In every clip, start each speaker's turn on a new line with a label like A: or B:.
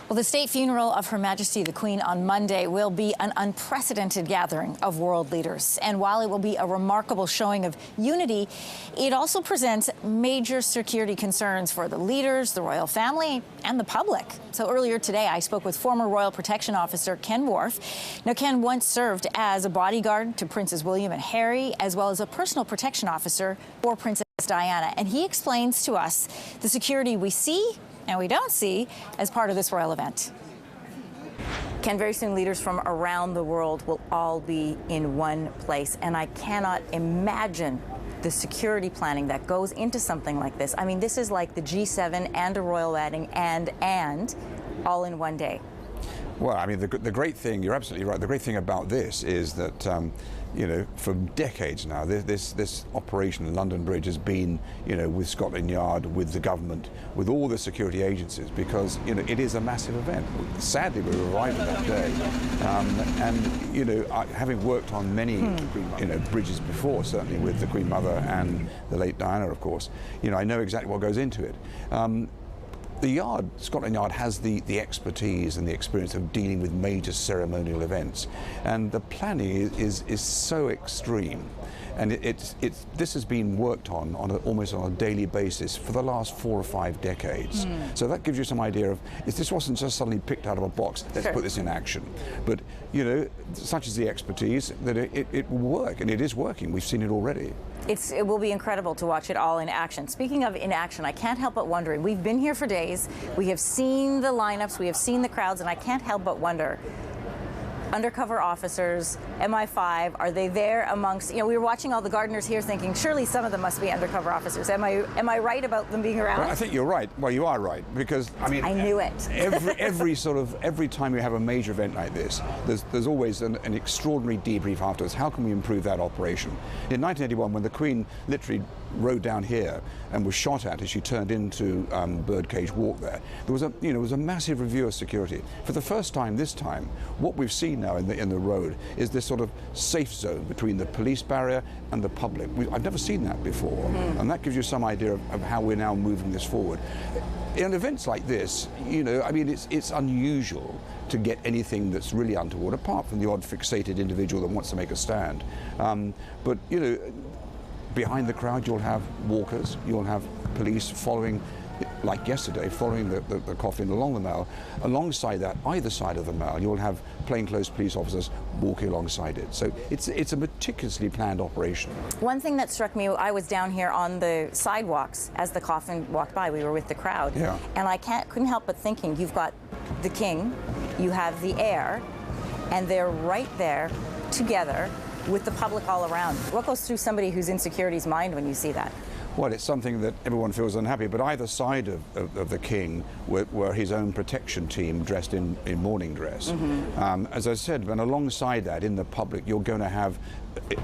A: Well, the state funeral of Her Majesty the Queen on Monday will be an unprecedented gathering of world leaders. And while it will be a remarkable showing of unity, it also presents major security concerns for the leaders, the royal family, and the public. So earlier today, I spoke with former Royal Protection Officer Ken Wharf. Now, Ken once served as a bodyguard to Princes William and Harry, as well as a personal protection officer for Princess Diana. And he explains to us the security we see and we don't see as part of this royal event. Ken, very soon leaders from around the world will all be in one place, and I cannot imagine the security planning that goes into something like this. I mean, this is like the G7 and a royal wedding and all in one day.
B: Well, I mean, the great thing, you're absolutely right, the great thing about this is that, you know, for decades now, this operation in London Bridge has been, you know, with Scotland Yard, with the government, with all the security agencies, because, you know, it is a massive event. Sadly, we were arriving that day. And, you know, having worked on many, you know, bridges before, certainly with the Queen Mother and the late Diana, of course, you know, I know exactly what goes into it. The Yard, Scotland Yard, has the expertise and the experience of dealing with major ceremonial events, and the planning is so extreme, and this has been worked on almost on a daily basis for the last 4 or 5 decades. So that gives you some idea of, if this wasn't just suddenly picked out of a box, let's put this in action. But, you know, such is the expertise that it will work, and it is working. We've seen it already.
A: It will be incredible to watch it all in action. Speaking of in action, I can't help but wondering, we've been here for days, we have seen the lineups, we have seen the crowds, and I can't help but wonder, undercover officers, MI5, are they there amongst, you know, we were watching all the gardeners here thinking, surely some of them must be undercover officers. Am I right about them being around?
B: Well, I think you're right. Well, you are right, because, I mean,
A: I knew it.
B: every time you have a major event like this, there's always an extraordinary debrief afterwards. How can we improve that operation? In 1981, when the Queen literally rode down here and was shot at as she turned into Birdcage Walk there was a massive review of security. For the first time this time, what we've seen now in the road is this sort of safe zone between the police barrier and the public. I've never seen that before, and that gives you some idea of how we're now moving this forward. In events like this, you know, I mean, it's unusual to get anything that's really untoward, apart from the odd fixated individual that wants to make a stand. But, you know, behind the crowd you'll have walkers, you'll have police following, like yesterday, following the coffin along the Mall. Alongside that, either side of the Mall, you'll have plainclothes police officers walking alongside it. So it's a meticulously planned operation. One
A: thing that struck me, I was down here on the sidewalks as the coffin walked by. We were with the crowd.
B: Yeah.
A: And I couldn't help but thinking, you've got the King, you have the heir, and they're right there together with the public all around. What goes through somebody who's in security's mind when you see that?
B: Well, it's something that everyone feels unhappy, but either side of the King were his own protection team dressed in morning dress. As I said, and alongside that, in the public, you're going to have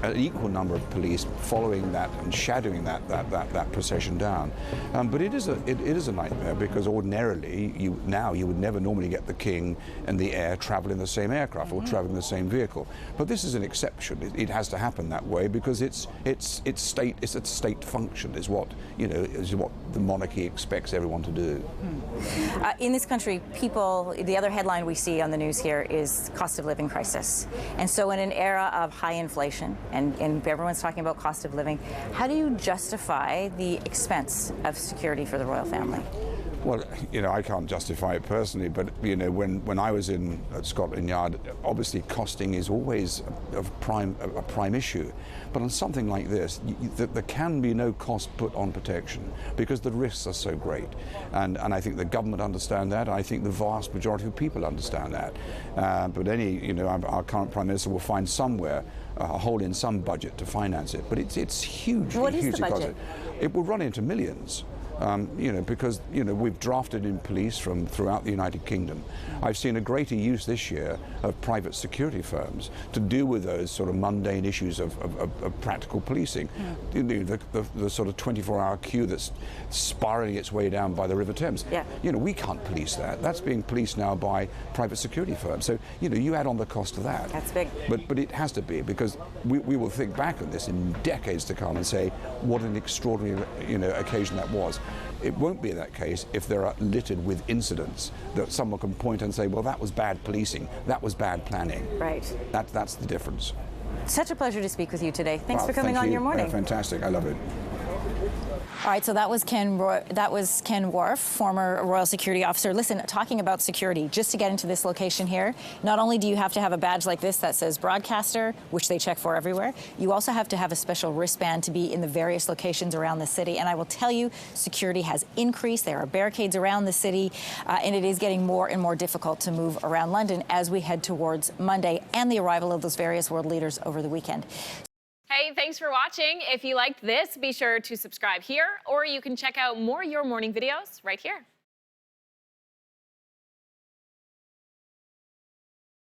B: an equal number of police following that and shadowing that procession down. But it is a nightmare, because ordinarily you would never normally get the King and the heir travel in the same aircraft or travel in the same vehicle. But this is an exception. It has to happen that way because it's a state function. Is what the monarchy expects everyone to do.
A: In this country, the other headline we see on the news here is cost of living crisis. And so in an era of high inflation, and everyone's talking about cost of living, how do you justify the expense of security for the royal family?
B: Well, you know, I can't justify it personally, but, you know, when I was at Scotland Yard, obviously costing is always a prime issue. But on something like this, there can be no cost put on protection because the risks are so great. And I think the government understand that. I think the vast majority of people understand that. But our current Prime Minister will find somewhere a hole in some budget to finance it. But it's hugely,
A: what is
B: hugely
A: the budget?
B: It will run into millions. You know, because, you know, we've drafted in police from throughout the United Kingdom. I've seen a greater use this year of private security firms to deal with those sort of mundane issues of practical policing. You know, the sort of 24-hour queue that's spiraling its way down by the River Thames.
A: Yeah.
B: You know, we can't police that. That's being policed now by private security firms. So, you know, you add on the cost of that.
A: That's big.
B: But it has to be, because we will think back on this in decades to come and say, what an extraordinary, you know, occasion that was. It won't be that case if there are littered with incidents that someone can point and say, well, that was bad policing, that was bad planning.
A: Right.
B: That's the difference.
A: Such a pleasure to speak with you today. Thanks
B: Well,
A: for coming
B: thank
A: on
B: you.
A: Your Morning.
B: Fantastic. I love it.
A: All right, so that was Ken Wharf, former Royal Security Officer. Listen, talking about security, just to get into this location here, not only do you have to have a badge like this that says broadcaster, which they check for everywhere, you also have to have a special wristband to be in the various locations around the city. And I will tell you, security has increased. There are barricades around the city, and it is getting more and more difficult to move around London as we head towards Monday and the arrival of those various world leaders over the weekend.
C: Hey, thanks for watching. If you liked this, be sure to subscribe here, or you can check out more Your Morning videos right here.